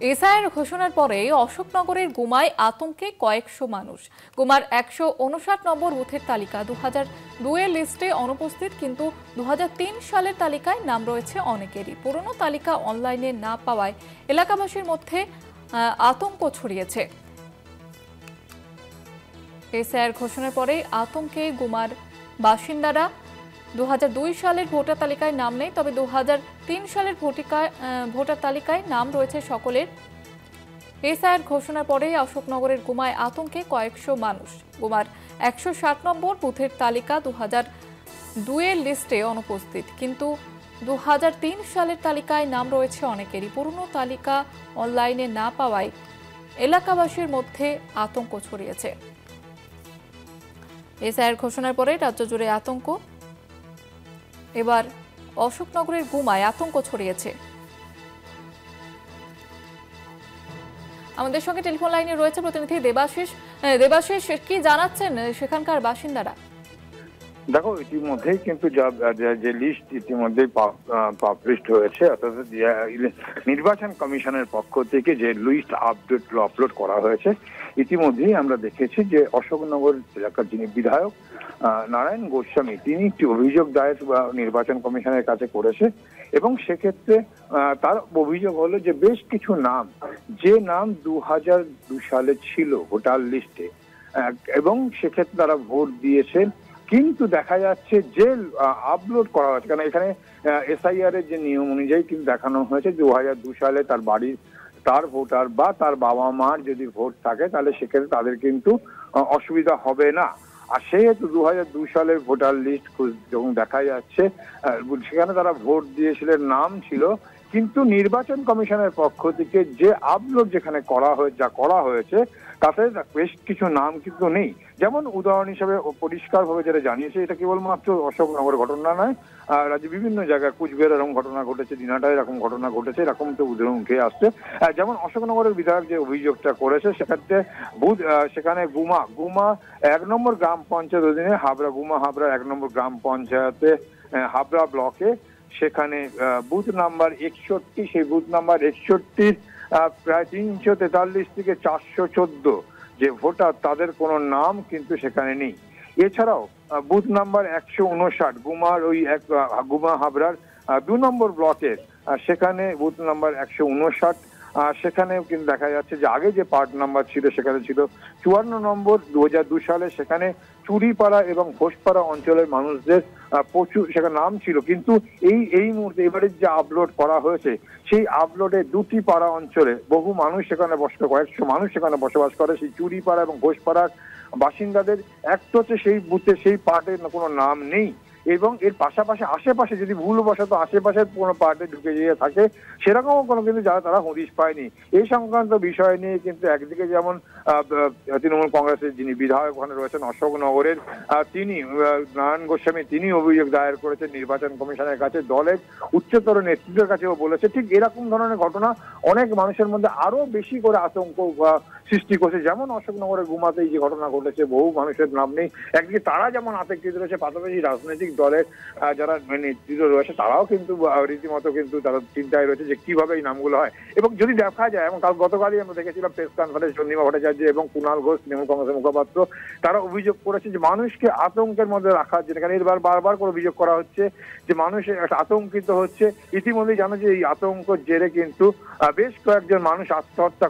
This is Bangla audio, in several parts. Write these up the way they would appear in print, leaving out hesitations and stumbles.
এসআইআর ঘোষণার পরে অশোকনগরের গুমায় আতঙ্কে কয়েকশো মানুষ। গুমার 159 নম্বর বুথের তালিকা 2002 এর লিস্টে অনুপস্থিত, কিন্তু 2003 সালের তালিকায় নাম রয়েছে অনেকেরই। পুরনো তালিকা অনলাইনে না পাওয়ায় এলাকাবাসীর মধ্যে আতঙ্ক ছড়িয়েছে। এসআইআর ঘোষণার পরে আতঙ্কে গুমার বাসিন্দারা। 2002 সালের ভোটার তালিকায় নাম নেই, তবে 2003 সালের ভোটার তালিকায় নাম রয়েছে সকলের। এসআইআর ঘোষণার পরে অশোকনগরের গুমায় আতঙ্কে কয়েকশো মানুষ। গুমার 160 নম্বর বুথের তালিকা 2002 এর লিস্টে অনুপস্থিত, কিন্তু 2003 সালের তালিকায় নাম রয়েছে অনেকেরই। পুরনো তালিকা অনলাইনে না পাওয়ায় এলাকাবাসীর মধ্যে আতঙ্ক ছড়িয়েছে। এসআইআর ঘোষণার পরে রাজ্য জুড়ে আতঙ্ক। এবার অশোকনগরের গুমায় আতঙ্ক ছড়িয়েছে। আমাদের সঙ্গে টেলিফোন লাইনে রয়েছে প্রতিনিধি দেবাশিস। দেবাশিস, কি জানাচ্ছেন সেখানকার বাসিন্দারা? দেখো, ইতিমধ্যেই কিন্তু যে লিস্ট ইতিমধ্যেই পাবলিশড হয়েছে, অর্থাৎ নির্বাচন কমিশনের পক্ষ থেকে যে লিস্ট আপলোড করা হয়েছে, ইতিমধ্যেই আমরা দেখেছি যে অশোকনগর এলাকার যিনি বিধায়ক নারায়ণ গোস্বামী, তিনি একটি অভিযোগ দায়ের নির্বাচন কমিশনের কাছে করেছে। এবং সেক্ষেত্রে তার অভিযোগ হলো যে বেশ কিছু নাম, যে নাম 2002 সালে ছিল ভোটার লিস্টে, এবং সেক্ষেত্রে তারা ভোট দিয়েছেন, কিন্তু দেখা যাচ্ছে যে আপলোড করা হয়েছে, কারণ এখানে এসআইআর এর যে নিয়ম অনুযায়ী কিন্তু দেখানো হয়েছে 2002 সালে তার বাড়ির তার ভোটার বা তার বাবা মার যদি ভোট থাকে, তাহলে সেক্ষেত্রে তাদের কিন্তু অসুবিধা হবে না। আর সেহেতু 2002 সালের ভোটার লিস্ট যখন দেখা যাচ্ছে, সেখানে তারা ভোট দিয়েছিলেন, নাম ছিল, কিন্তু নির্বাচন কমিশনের পক্ষ থেকে যে আপলোড যেখানে করা হয়েছে তাতে বেশ কিছু নাম কিন্তু নেই। যেমন উদাহরণ হিসেবে পরিষ্কারভাবে যেটা জানিয়েছে, এটা কেবলমাত্র অশোকনগর ঘটনা নয়, রাজ্যে বিভিন্ন জায়গায় কুচবিহার এরকম ঘটনা ঘটেছে, দিনাটায় এরকম ঘটনা ঘটেছে, এরকম তো উদাহরণ উঠে আসছে। যেমন অশোকনগরের বিধায়ক যে অভিযোগটা করেছে, সেক্ষেত্রে সেখানে গুমা 1 নম্বর গ্রাম পঞ্চায়েত অধীনে গুমা হাবড়া 1 নম্বর গ্রাম পঞ্চায়েতে হাবড়া ব্লকে, সেখানে বুথ নাম্বার 61, সেই বুথ নাম্বার 61 প্রায় 343 থেকে 414 যে ভোটার, তাদের কোনো নাম কিন্তু সেখানে নেই। এছাড়াও বুথ নাম্বার 159 গুমা হাবড়ার 2 নম্বর ব্লকের, সেখানে বুথ নাম্বার 159, সেখানেও কিন্তু দেখা যাচ্ছে যে আগে যে পার্ট নাম্বার ছিল সেখানে ছিল 54 নম্বর 2002 সালে, সেখানে চুরিপাড়া এবং ঘোষপাড়া অঞ্চলের মানুষদের প্রচুর সেখানে নাম ছিল। কিন্তু এই মুহূর্তে এবারে যে আপলোড করা হয়েছে, সেই আপলোডে 2টি পাড়া অঞ্চলে বহু মানুষ সেখানে কয়েকশো মানুষ সেখানে বসবাস করে। সেই চুরিপাড়া এবং ঘোষপাড়ার বাসিন্দাদের একটা হচ্ছে সেই বুথে সেই পার্টের কোনো নাম নেই, এবং এর পাশাপাশি আশেপাশে যদি ভুলবশত আশেপাশের কোনো পার্টে ঢুকে গিয়ে থাকে, সেরকমও কোনো কিন্তু তারা হদিশ পায়নি। এই সংক্রান্ত বিষয় নিয়ে কিন্তু একদিকে যেমন তৃণমূল কংগ্রেসের যিনি বিধায়ক ওখানে রয়েছেন অশোকনগরের, তিনি নারায়ণ গোস্বামী, তিনি অভিযোগ দায়ের করেছেন নির্বাচন কমিশনের কাছে, দলের উচ্চতর নেতৃত্বের কাছেও বলেছে। ঠিক এরকম ধরনের ঘটনা অনেক মানুষের মধ্যে আরো বেশি করে আতঙ্ক সৃষ্টি করছে। যেমন অশোকনগরের গুমাতেই যে ঘটনা ঘটেছে, বহু মানুষের নাম নেই, একদিকে তারা যেমন আতঙ্কিত রয়েছে, পাশাপাশি রাজনৈতিক দলের যারা নেতৃত্ব রয়েছে তারাও কিন্তু রীতিমতো কিন্তু তারা চিন্তায় রয়েছে যে কিভাবে এই নামগুলো হয়। এবং যদি দেখা যায়, এবং গতকালই আমরা দেখেছিলাম প্রেস কনফারেন্স চন্দ্রিমা ভট্টাচার্য এবং কুণাল ঘোষ তৃণমূল কংগ্রেসের মুখপাত্র, তারা অভিযোগ করেছে যে মানুষকে আতঙ্কের মধ্যে রাখার জন্য, কারণ এবার বারবার করে অভিযোগ করা হচ্ছে যে মানুষ আতঙ্কিত হচ্ছে। ইতিমধ্যেই জানো যে এই আতঙ্কের জেরে কিন্তু বেশ কয়েকজন মানুষ আত্মহত্যা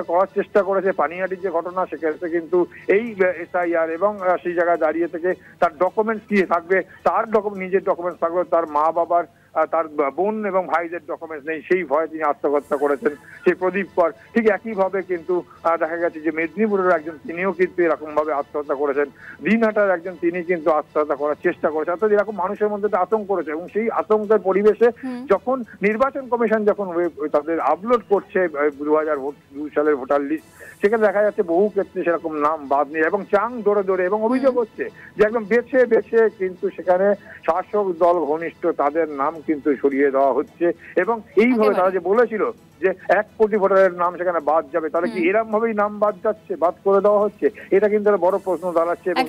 করার চেষ্টা করেছে। পানিহাটির যে ঘটনা, সেক্ষেত্রে কিন্তু এই এসআইআর এবং সেই জায়গায় দাঁড়িয়ে থেকে তার ডকুমেন্টস কি থাকবে, তার নিজের ডকুমেন্টস থাকবে, তার মা বাবার, তার বোন এবং ভাইদের ডকুমেন্টস নেই, সেই ভয়ে তিনি আত্মহত্যা করেছেন। সেই প্রদীপ কর ঠিক একইভাবে কিন্তু দেখা গেছে যে মেদিনীপুরের একজন, তিনিও কিন্তু এরকম ভাবে আত্মহত্যা করেছেন। দিনহাটার একজন, তিনি কিন্তু আত্মহত্যা করার চেষ্টা করেছেন। অর্থাৎ এরকম মানুষের মধ্যে আতঙ্ক করেছে, এবং সেই আতঙ্কের পরিবেশে যখন নির্বাচন কমিশন যখন তাদের আপলোড করছে 2002 সালের ভোটার লিস্ট, সেখানে দেখা যাচ্ছে বহু ক্ষেত্রে সেরকম নাম বাদ নেই, এবং চাং ধরে এবং অভিযোগ হচ্ছে যে একদম বেছে কিন্তু সেখানে শাসক দল ঘনিষ্ঠ তাদের নাম কিন্তু সরিয়ে দেওয়া হচ্ছে। এবং এইভাবে তারা যে বলেছিল যে 1 কোটি ভোটারের নাম সেখানে বাদ যাবে, তাহলে কি এরকম ভাবেই নাম বাদ করে দেওয়া হচ্ছে? এটা কিন্তু বড় প্রশ্ন দাঁড়াচ্ছে। এবং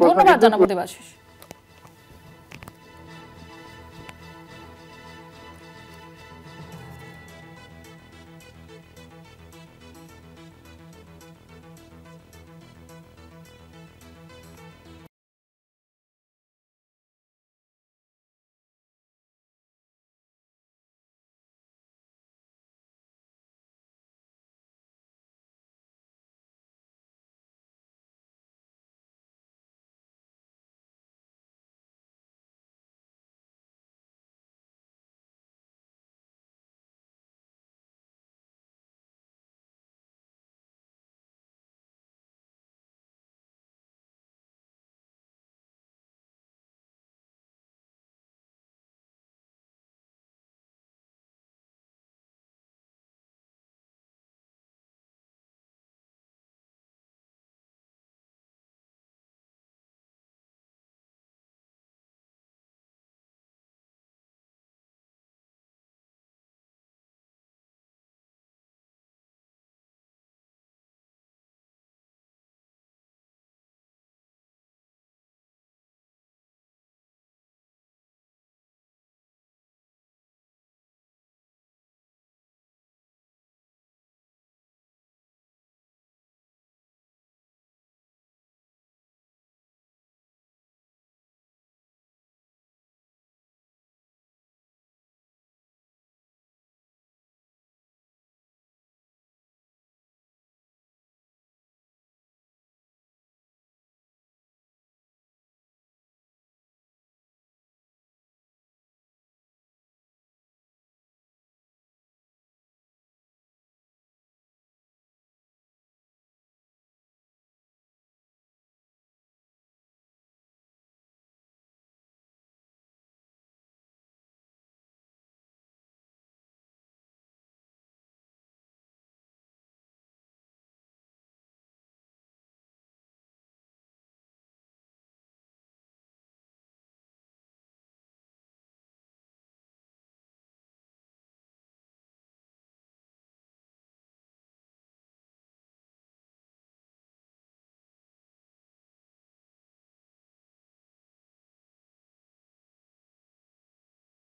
ধন্যবাদ জানাবো দেবাশিস।